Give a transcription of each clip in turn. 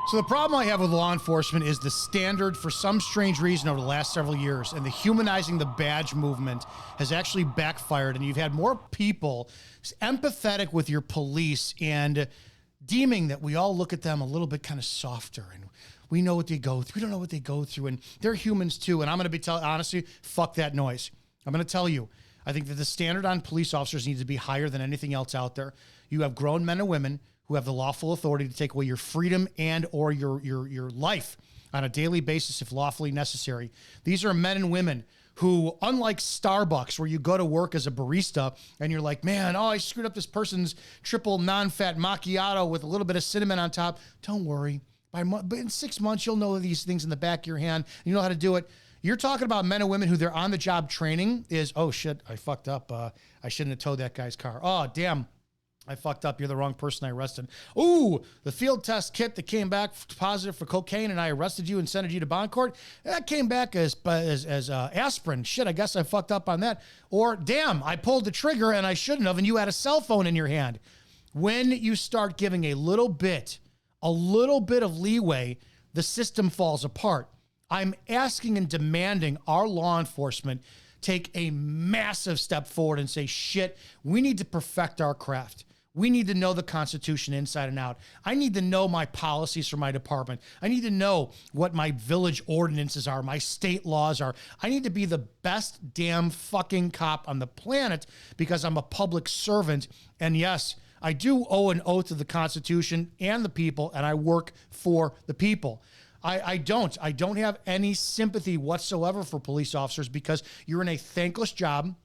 So the problem I have with law enforcement is the standard, for some strange reason over the last several years, and the humanizing the badge movement has actually backfired, and you've had more people empathetic with your police and deeming that we all look at them a little bit kind of softer, and we know what they go through. We don't know what they go through, and they're humans too. And I'm going to be telling, honestly, fuck that noise. I'm going to tell you, I think that the standard on police officers needs to be higher than anything else out there. You have grown men and women who have the lawful authority to take away your freedom and or your life on a daily basis if lawfully necessary. These are men and women who, unlike Starbucks, where you go to work as a barista and you're like, man, oh, I screwed up this person's triple non-fat macchiato with a little bit of cinnamon on top. Don't worry. But in 6 months, you'll know these things in the back of your hand. And you know how to do it. You're talking about men and women who their on-the-job training is, oh, shit, I fucked up. I shouldn't have towed that guy's car. Oh, damn. I fucked up. You're the wrong person I arrested. Ooh, the field test kit that came back positive for cocaine and I arrested you and sent you to bond court, that came back as aspirin. Shit, I guess I fucked up on that. Or, damn, I pulled the trigger and I shouldn't have, and you had a cell phone in your hand. When you start giving a little bit of leeway, the system falls apart. I'm asking and demanding our law enforcement take a massive step forward and say, shit, we need to perfect our craft. We need to know the Constitution inside and out. I need to know my policies for my department. I need to know what my village ordinances are, my state laws are. I need to be the best damn fucking cop on the planet because I'm a public servant. And yes, I do owe an oath to the Constitution and the people, and I work for the people. I don't have any sympathy whatsoever for police officers because you're in a thankless job.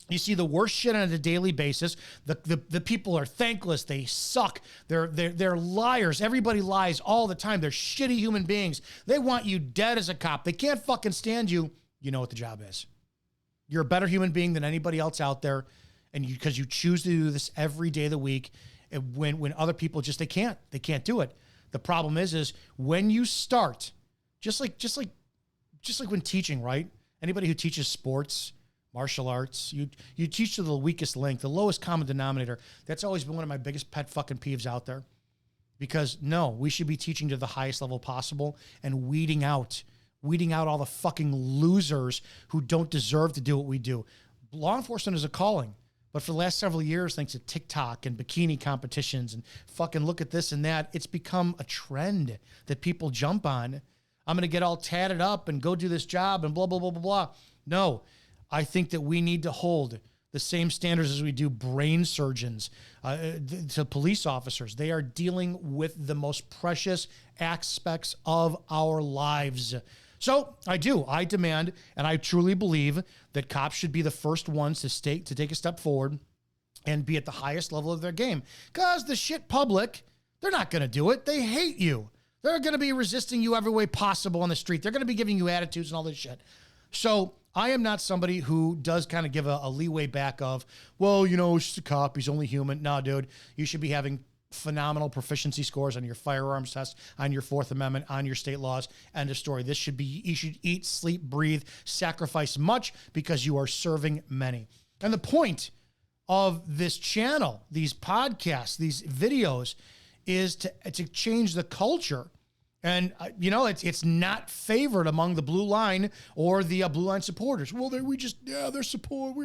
You see the worst shit on a daily basis. The people are thankless. They suck. They're liars. Everybody lies all the time. They're shitty human beings. They want you dead as a cop. They can't fucking stand you. You know what the job is. You're a better human being than anybody else out there, and because you choose to do this every day of the week, when other people just they can't do it. The problem is when you start, just like when teaching, right? Anybody who teaches sports, martial arts, you teach to the weakest link, the lowest common denominator. That's always been one of my biggest pet fucking peeves out there. Because no, we should be teaching to the highest level possible and weeding out all the fucking losers who don't deserve to do what we do. Law enforcement is a calling. But for the last several years, thanks to TikTok and bikini competitions and fucking look at this and that, it's become a trend that people jump on. I'm going to get all tatted up and go do this job and blah, blah, blah, blah, blah. No, I think that we need to hold the same standards as we do brain surgeons to police officers. They are dealing with the most precious aspects of our lives. So I demand, and I truly believe that cops should be the first ones to take a step forward and be at the highest level of their game. Because the shit public, they're not going to do it. They hate you. They're going to be resisting you every way possible on the street. They're going to be giving you attitudes and all this shit. So I am not somebody who does kind of give a leeway back of, well, you know, it's just a cop. He's only human. No, dude, you should be having phenomenal proficiency scores on your firearms test, on your Fourth Amendment, on your state laws. End of story. You should eat, sleep, breathe, sacrifice much because you are serving many. And the point of this channel, these podcasts, these videos is to change the culture. And, it's not favored among the blue line or the blue line supporters. Well, they're support.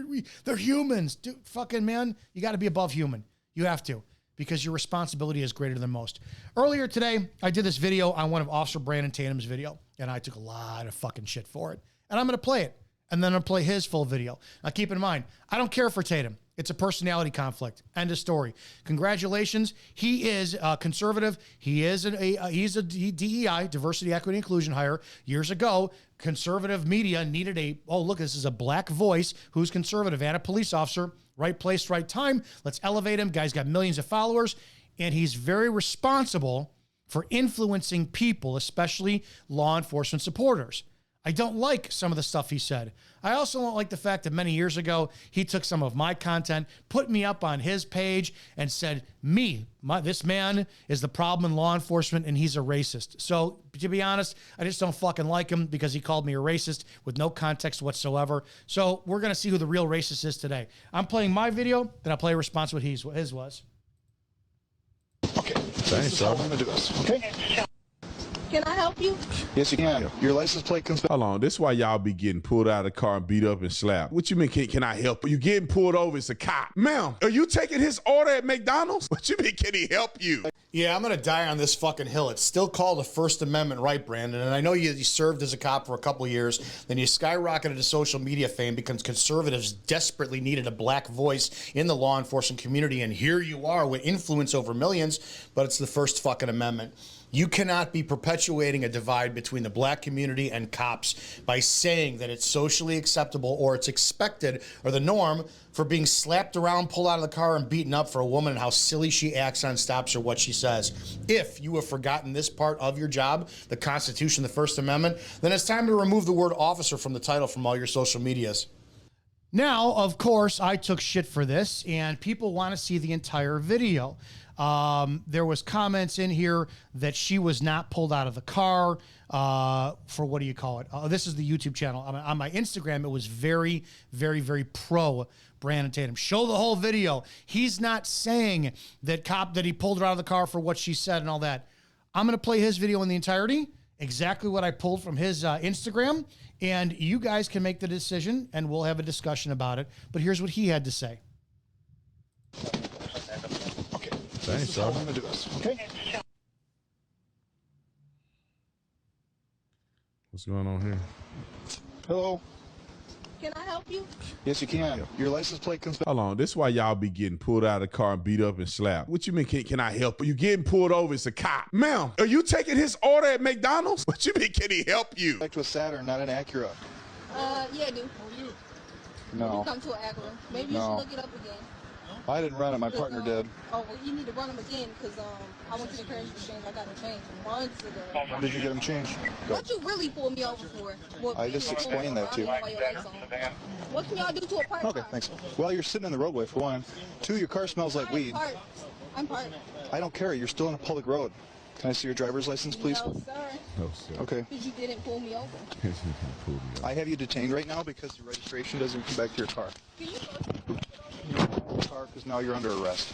They're humans. Dude, fucking man, you got to be above human. You have to. Because your responsibility is greater than most. Earlier today, I did this video on one of Officer Brandon Tatum's video, and I took a lot of fucking shit for it. And I'm going to play it, and then I'm going to play his full video. Now, keep in mind, I don't care for Tatum. It's a personality conflict. End of story. Congratulations. He is conservative. He's a DEI, diversity, equity, inclusion hire. Years ago, conservative media needed this is a black voice who's conservative and a police officer. Right place, right time. Let's elevate him. Guy's got millions of followers, and he's very responsible for influencing people, especially law enforcement supporters. I don't like some of the stuff he said. I also don't like the fact that many years ago, he took some of my content, put me up on his page, and said, this man is the problem in law enforcement, and he's a racist. So, to be honest, I just don't fucking like him because he called me a racist with no context whatsoever. So, we're going to see who the real racist is today. I'm playing my video, then I'll play a response what his was. Okay, this is how I'm going to do this, okay? Can I help you? Yes, you can. Your license plate comes back. Hold on, this is why y'all be getting pulled out of the car and beat up and slapped. What you mean, can I help? You getting pulled over, it's a cop. Ma'am, are you taking his order at McDonald's? What you mean, can he help you? Yeah, I'm gonna die on this fucking hill. It's still called a First Amendment right, Brandon. And I know you served as a cop for a couple of years. Then you skyrocketed to social media fame because conservatives desperately needed a black voice in the law enforcement community. And here you are with influence over millions, but it's the First fucking Amendment. You cannot be perpetuating a divide between the black community and cops by saying that it's socially acceptable or it's expected or the norm for being slapped around, pulled out of the car, and beaten up for a woman and how silly she acts on stops or what she says. If you have forgotten this part of your job, the Constitution, the First Amendment, then it's time to remove the word officer from the title from all your social medias. Now, of course, I took shit for this, and people want to see the entire video. There was comments in here that she was not pulled out of the car for, what do you call it? This is the YouTube channel. On my Instagram, it was very, very, very pro Brandon Tatum. Show the whole video. He's not saying that he pulled her out of the car for what she said and all that. I'm going to play his video in the entirety, exactly what I pulled from his Instagram, and you guys can make the decision, and we'll have a discussion about it. But here's what he had to say. Thanks, sir. I'm going to do this. Okay. What's going on here? Hello. Can I help you? Yes, you can. Your license plate comes back. Hold on, this is why y'all be getting pulled out of the car and beat up and slapped. What you mean, can I help? You getting pulled over, it's a cop. Ma'am, are you taking his order at McDonald's? What you mean, can he help you? Back to a Saturn, not an Acura. Yeah, I do. No. You come to an Acura. Maybe you No. should look it up again. I didn't run it. My partner did. Oh, well, you need to run them again because I went to the currency exchange. I got them changed months ago. When did you get them changed? Go. What you really pulled me over for? Well, I just explained that to you. What can y'all do to a parked Okay, car? thanks. Well, you're sitting in the roadway, for one. Two, your car smells like weed. I'm parked. I don't care. You're still on a public road. Can I see your driver's license, please? No, sir. No, sir. Okay. Because you didn't pull me over. I have you detained right now because your registration doesn't come back to your car. Can you go? Car, because now you're under arrest.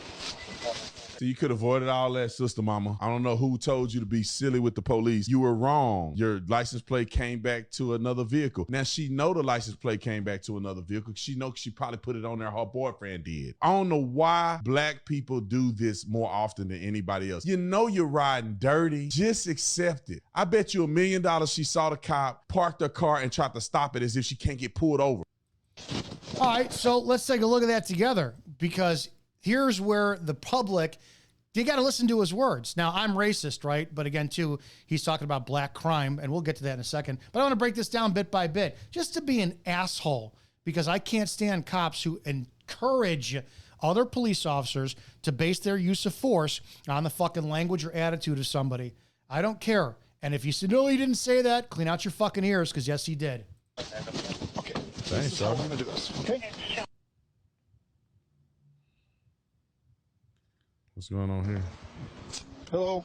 So you could have avoided all that, sister mama. I don't know who told you to be silly with the police. You were wrong. Your license plate came back to another vehicle. Now she know the license plate came back to another vehicle. She know she probably put it on there. Her boyfriend did. I don't know why black people do this more often than anybody else. You know you're riding dirty. Just accept it. I bet you $1 million she saw the cop, parked her car, and tried to stop it as if she can't get pulled over. All right, so let's take a look at that together, because here's where the public, you got to listen to his words. Now, I'm racist, right? But again, too, he's talking about black crime, and we'll get to that in a second. But I want to break this down bit by bit, just to be an asshole, because I can't stand cops who encourage other police officers to base their use of force on the fucking language or attitude of somebody. I don't care. And if you said, no, he didn't say that, clean out your fucking ears, because yes, he did. Okay. Thanks, sir. I'm going to do this. Okay. What's going on here? Hello.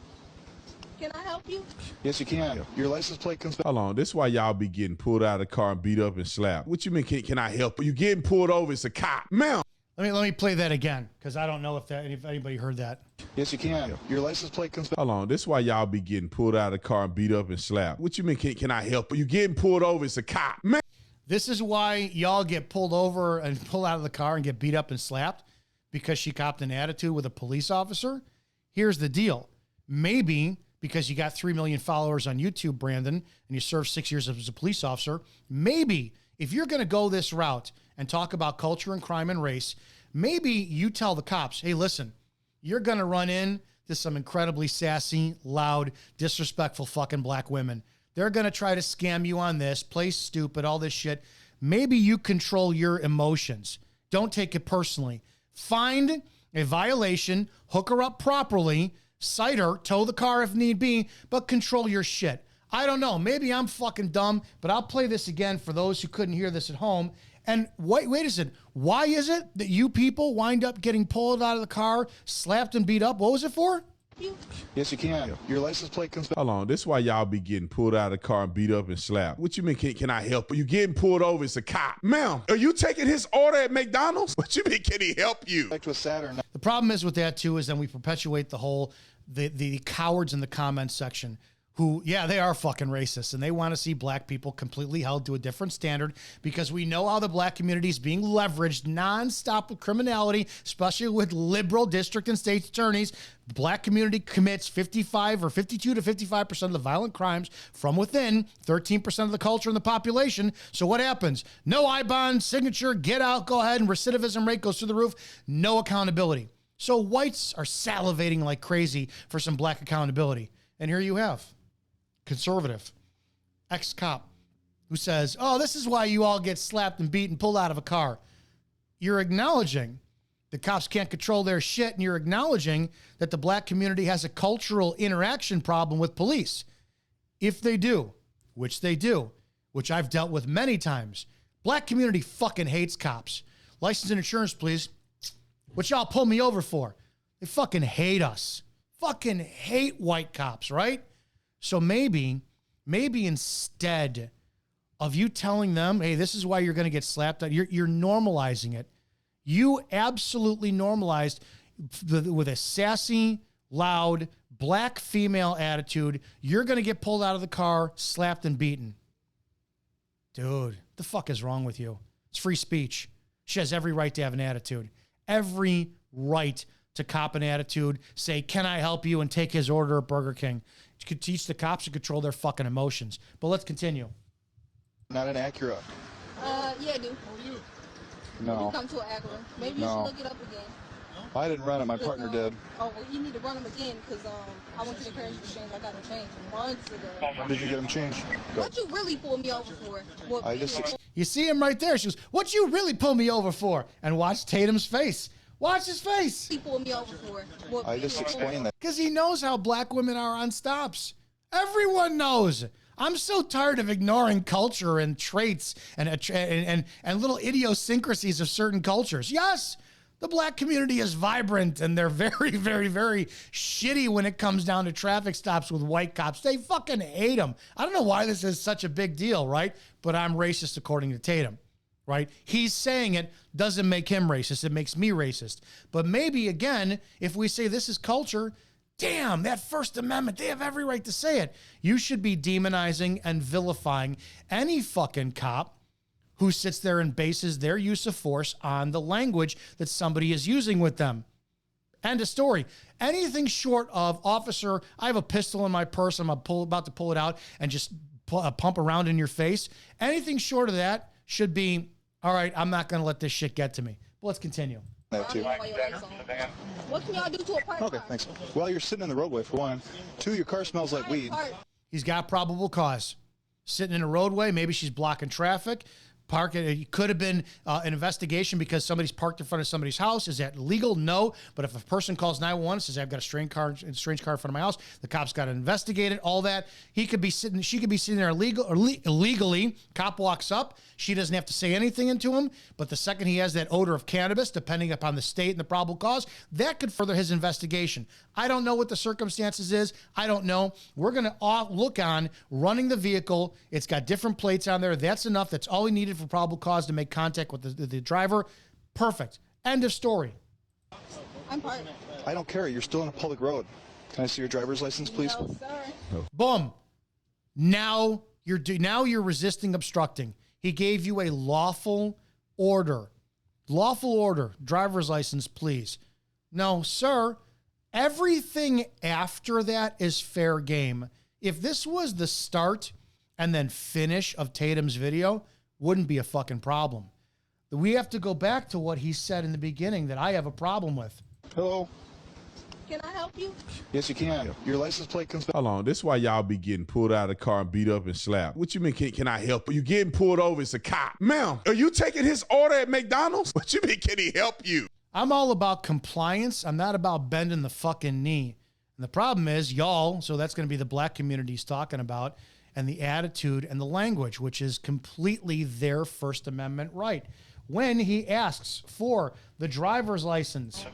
Can I help you? Yes, you can. Your license plate comes back. Hold on, this is why y'all be getting pulled out of the car and beat up and slapped. What you mean, can I help? You getting pulled over, it's a cop. Ma'am. Let me play that again, because I don't know if anybody heard that. Yes, you can. Your license plate comes back. Hold on, this is why y'all be getting pulled out of the car and beat up and slapped. What you mean, can I help? You getting pulled over, it's a cop. Man. This is why y'all get pulled over and pulled out of the car and get beat up and slapped, because she copped an attitude with a police officer. Here's the deal. Maybe because you got 3 million followers on YouTube, Brandon, and you served 6 years as a police officer, maybe if you're going to go this route and talk about culture and crime and race, maybe you tell the cops, hey, listen, you're going to run into some incredibly sassy, loud, disrespectful fucking black women. They're going to try to scam you on this, play stupid, all this shit. Maybe you control your emotions. Don't take it personally. Find a violation, hook her up properly, cite her, tow the car if need be, but control your shit. I don't know. Maybe I'm fucking dumb, but I'll play this again for those who couldn't hear this at home. And wait a second. Why is it that you people wind up getting pulled out of the car, slapped and beat up? What was it for? Yes, you can. Your license plate comes back. Hold on, this is why y'all be getting pulled out of the car and beat up and slapped. What you mean, can I help? You getting pulled over, it's a cop. Ma'am, are you taking his order at McDonald's? What you mean, can he help you? Back to a Saturn. The problem is with that, too, is then we perpetuate the whole, the cowards in the comments section who, yeah, they are fucking racist, and they want to see black people completely held to a different standard because we know how the black community is being leveraged nonstop with criminality, especially with liberal district and state attorneys. The black community commits 55 or 52 to 55% of the violent crimes from within 13% of the culture and the population. So what happens? No I-bond signature, get out, go ahead, and recidivism rate goes through the roof. No accountability. So whites are salivating like crazy for some black accountability. And here you have conservative ex-cop who says, oh, this is why you all get slapped and beat and pulled out of a car. You're acknowledging the cops can't control their shit, and you're acknowledging that the black community has a cultural interaction problem with police. If they do, which I've dealt with many times, black community fucking hates cops. License and insurance, please. What y'all pull me over for? They fucking hate us. Fucking hate white cops, right? So maybe instead of you telling them, hey, this is why you're going to get slapped, you're normalizing it. You absolutely normalized with a sassy, loud, black female attitude, you're going to get pulled out of the car, slapped and beaten. Dude, the fuck is wrong with you? It's free speech. She has every right to have an attitude. Every right to cop an attitude, say, can I help you, and take his order at Burger King. You could teach the cops to control their fucking emotions. But let's continue. Not an Acura. Yeah, I do. No. You come to an Acura. Maybe you should look it up again. I didn't run it. My partner did. Oh, well, you need to run them again because I went to the currency exchange. I got them changed months ago. When did you get them changed? What you really pulled me over for? You see him right there. She goes, what you really pulled me over for? And watch Tatum's face. Watch his face. He pulled me over for. I just explained that. Because he knows how black women are on stops. Everyone knows. I'm so tired of ignoring culture and traits and little idiosyncrasies of certain cultures. Yes, the black community is vibrant, and they're very, very, very shitty when it comes down to traffic stops with white cops. They fucking hate them. I don't know why this is such a big deal, right? But I'm racist according to Tatum, right? He's saying it doesn't make him racist. It makes me racist. But maybe, again, if we say this is culture, damn, that First Amendment, they have every right to say it. You should be demonizing and vilifying any fucking cop who sits there and bases their use of force on the language that somebody is using with them. End of story. Anything short of, officer, I have a pistol in my purse, I'm about to pull it out and just pump around in your face. Anything short of that should be, all right, I'm not going to let this shit get to me. But let's continue. That too. What can y'all do to a park? Okay, thanks. Well, you're sitting in the roadway, for one. Two, your car smells like weed. He's got probable cause. Sitting in a roadway, maybe she's blocking traffic. It could have been an investigation because somebody's parked in front of somebody's house. Is that legal? No. But if a person calls 911 and says, I've got a strange car in front of my house, the cop's got to investigate it, all that. She could be sitting there illegally. Cop walks up. She doesn't have to say anything to him. But the second he has that odor of cannabis, depending upon the state and the probable cause, that could further his investigation. I don't know what the circumstances is. I don't know. We're going to look on running the vehicle. It's got different plates on there. That's enough. That's all he needed for probable cause to make contact with the driver. Perfect. End of story. I'm part. I don't care. You're still on a public road. Can I see your driver's license, please? No, sir. Boom. Now you're resisting obstructing. He gave you a lawful order. Lawful order. Driver's license, please. No, sir. Everything after that is fair game. If this was the start and then finish of Tatum's video, wouldn't be a fucking problem. We have to go back to what he said in the beginning that I have a problem with. Hello? Can I help you? Yes, you can. Your license plate comes back. Hold on. This is why y'all be getting pulled out of the car and beat up and slapped. What you mean, can I help? You getting pulled over, it's a cop. Ma'am, are you taking his order at McDonald's? What you mean, can he help you? I'm all about compliance. I'm not about bending the fucking knee. And the problem is, y'all, so that's going to be the black community he's talking about, and the attitude and the language, which is completely their First Amendment right. When he asks for the driver's license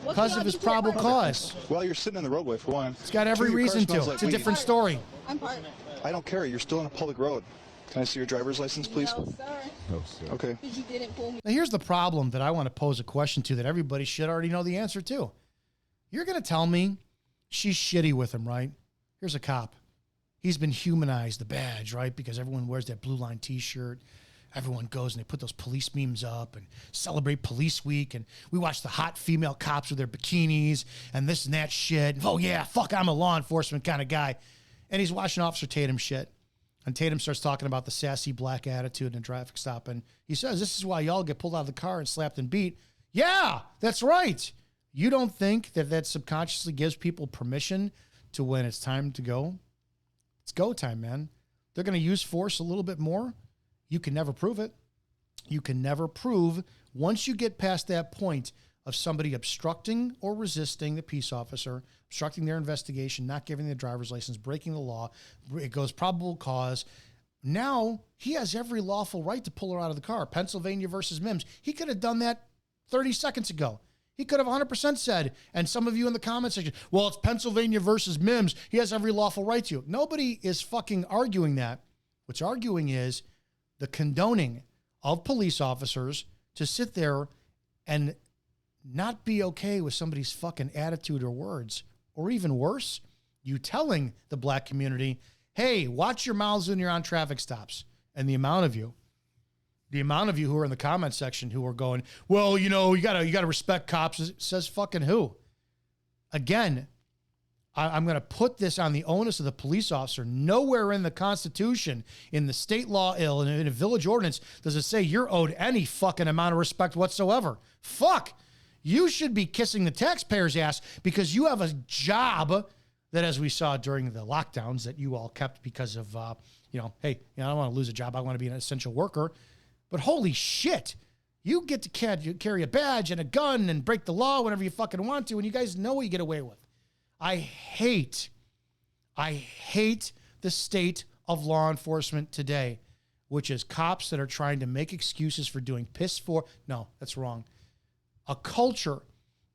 because of his probable cause. Well, you're sitting in the roadway, for one. It's got every reason to. It's a different story. I'm part. I don't care. You're still on a public road. Can I see your driver's license, please? No, sir. No, sir. Okay. Because you didn't pull me. Now, here's the problem that I want to pose a question to that everybody should already know the answer to. You're going to tell me she's shitty with him, right? Here's a cop. he's been humanized, the badge, right? Because everyone wears that blue line t-shirt. Everyone goes and they put those police memes up and celebrate police week. And we watch the hot female cops with their bikinis and this and that shit. Oh yeah, fuck, I'm a law enforcement kind of guy. And he's watching Officer Tatum shit. And Tatum starts talking about the sassy black attitude in a traffic stop. And he says, this is why y'all get pulled out of the car and slapped and beat. Yeah, that's right. You don't think that that subconsciously gives people permission to when it's time to go? It's go time, man. They're going to use force a little bit more. You can never prove it. You can never prove once you get past that point of somebody obstructing or resisting the peace officer, obstructing their investigation, not giving the driver's license, breaking the law. It goes probable cause. Now he has every lawful right to pull her out of the car. Pennsylvania versus Mims. He could have done that 30 seconds ago. He could have 100% said, and some of you in the comment section, well, it's Pennsylvania versus Mims. He has every lawful right to. Nobody is fucking arguing that. What's arguing is the condoning of police officers to sit there and not be okay with somebody's fucking attitude or words. Or even worse, you telling the black community, hey, watch your mouths when you're on traffic stops. And the amount of you who are in the comment section who are going, well, you know, you gotta respect cops. It says fucking who? Again, I'm going to put this on the onus of the police officer. Nowhere in the Constitution, in the state law, in a village ordinance, does it say you're owed any fucking amount of respect whatsoever. Fuck. You should be kissing the taxpayer's ass because you have a job that, as we saw during the lockdowns, that you all kept because of, hey, I don't want to lose a job. I want to be an essential worker. But holy shit, you get to carry a badge and a gun and break the law whenever you fucking want to, and you guys know what you get away with. I hate the state of law enforcement today, which is cops that are trying to make excuses for doing no, that's wrong. A culture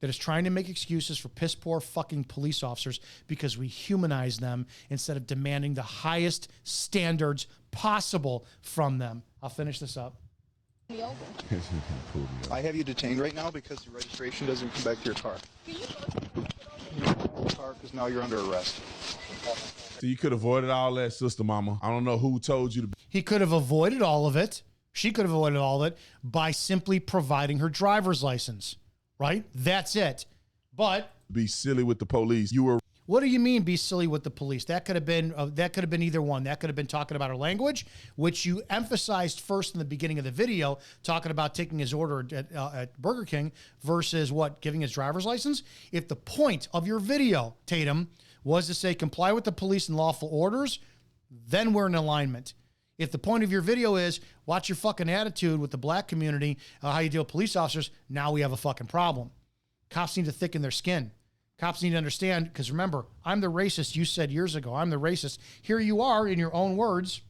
that is trying to make excuses for piss poor fucking police officers because we humanize them instead of demanding the highest standards possible from them. I'll finish this up. I have you detained right now because the registration doesn't come back to your car. Because now you're under arrest. So you could have avoided all that, sister mama. I don't know who told you to. He could have avoided all of it. She could have avoided all of it by simply providing her driver's license, right? That's it. But Be silly with the police. You were. What do you mean be silly with the police? That could have been either one. That could have been talking about her language, which you emphasized first in the beginning of the video, talking about taking his order at Burger King versus what, giving his driver's license. If the point of your video, Tatum, was to say comply with the police and lawful orders, then we're in alignment. If the point of your video is watch your fucking attitude with the black community, how you deal with police officers, now we have a fucking problem. Cops need to thicken their skin. Cops need to understand, because remember, I'm the racist you said years ago. I'm the racist. Here you are in your own words.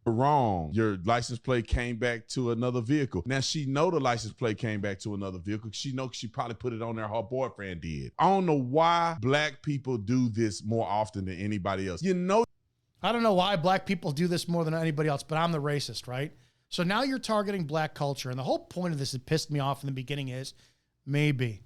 Wrong. Your license plate came back to another vehicle. Now she know the license plate came back to another vehicle. She know she probably put it on there. Her boyfriend did. I don't know why black people do this more often than anybody else. I don't know why black people do this more than anybody else, but I'm the racist, right? So now you're targeting black culture. And the whole point of this that pissed me off in the beginning is maybe,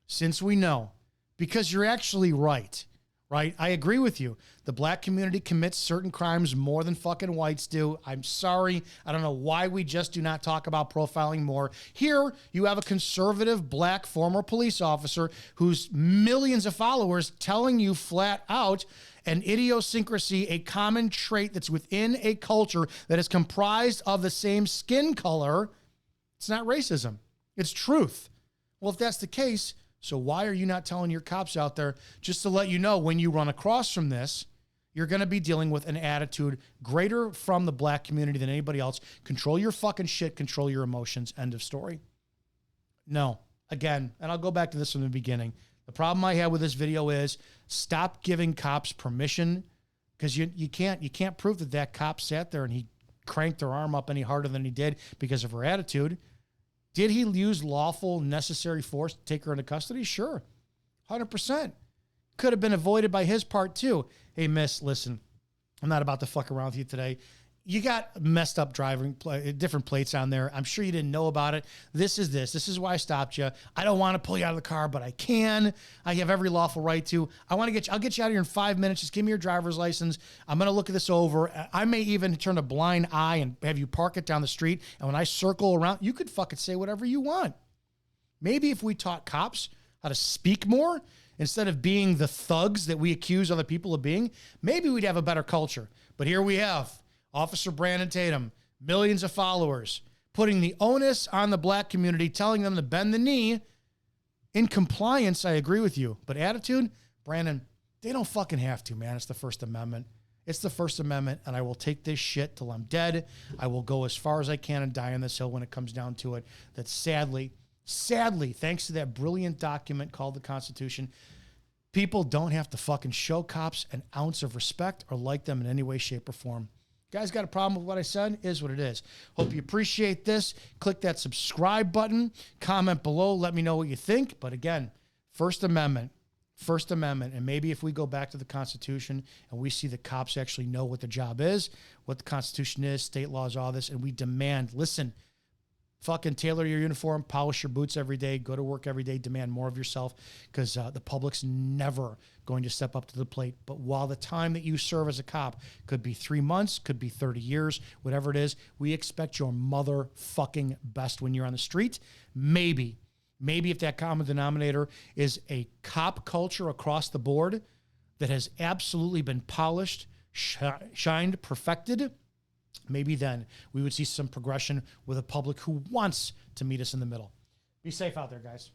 since we know, because you're actually right? I agree with you. The black community commits certain crimes more than fucking whites do. I'm sorry. I don't know why we just do not talk about profiling more. Here, you have a conservative black former police officer who's millions of followers telling you flat out an idiosyncrasy, a common trait that's within a culture that is comprised of the same skin color. It's not racism. It's truth. Well, if that's the case, so why are you not telling your cops out there just to let you know when you run across from this, you're going to be dealing with an attitude greater from the black community than anybody else. Control your fucking shit. Control your emotions. End of story. No. Again, and I'll go back to this from the beginning. The problem I had with this video is stop giving cops permission, because you can't prove that cop sat there and he cranked her arm up any harder than he did because of her attitude. Did he use lawful, necessary force to take her into custody? Sure. 100%. Could have been avoided by his part too. Hey, miss, listen, I'm not about to fuck around with you today. you got messed up different plates on there. I'm sure you didn't know about it. This is why I stopped you. I don't want to pull you out of the car, but I can. I have every lawful right to. I'll get you out of here in 5 minutes. Just give me your driver's license. I'm going to look at this over. I may even turn a blind eye and have you park it down the street. And when I circle around, you could fucking say whatever you want. Maybe if we taught cops how to speak more, instead of being the thugs that we accuse other people of being, maybe we'd have a better culture. But here we have Officer Brandon Tatum, millions of followers, putting the onus on the black community, telling them to bend the knee. In compliance, I agree with you. But attitude, Brandon, they don't fucking have to, man. It's the First Amendment. It's the First Amendment, and I will take this shit till I'm dead. I will go as far as I can and die on this hill when it comes down to it. That sadly, thanks to that brilliant document called the Constitution, people don't have to fucking show cops an ounce of respect or like them in any way, shape, or form. Guys, got a problem with what I said? Is what it is. Hope you appreciate this. Click that subscribe button. Comment below. Let me know what you think. But again, First Amendment. And maybe if we go back to the Constitution and we see the cops actually know what the job is, what the Constitution is, state laws, all this, and we demand, listen, fucking tailor your uniform, polish your boots every day, go to work every day, demand more of yourself, because the public's never going to step up to the plate. But while the time that you serve as a cop could be 3 months, could be 30 years, whatever it is, we expect your motherfucking best when you're on the street. Maybe if that common denominator is a cop culture across the board that has absolutely been polished, shined, perfected, maybe then we would see some progression with a public who wants to meet us in the middle. Be safe out there, guys.